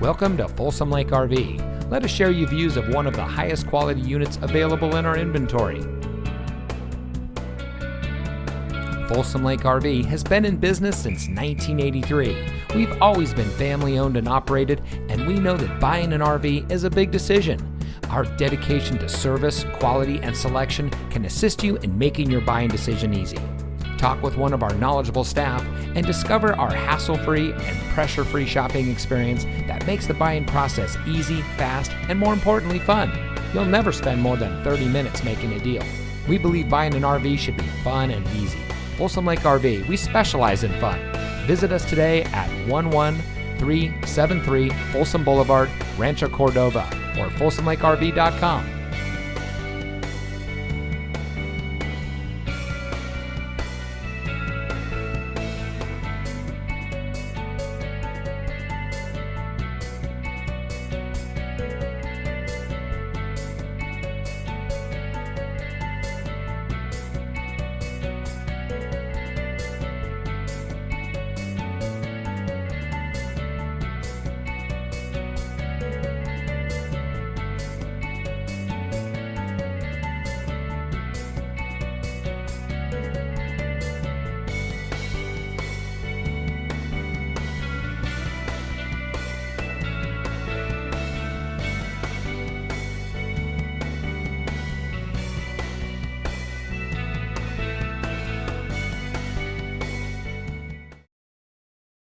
Welcome to Folsom Lake RV. Let us share you views of one of the highest quality units available in our inventory. Folsom Lake RV has been in business since 1983. We've always been family owned and operated, and we know that buying an RV is a big decision. Our dedication to service, quality, and selection can assist you in making your buying decision easy. Talk with one of our knowledgeable staff and discover our hassle-free and pressure-free shopping experience that makes the buying process easy, fast, and more importantly, fun. You'll never spend more than 30 minutes making a deal. We believe buying an RV should be fun and easy. Folsom Lake RV, we specialize in fun. Visit us today at 11373 Folsom Boulevard, Rancho Cordova, or folsomlakerv.com.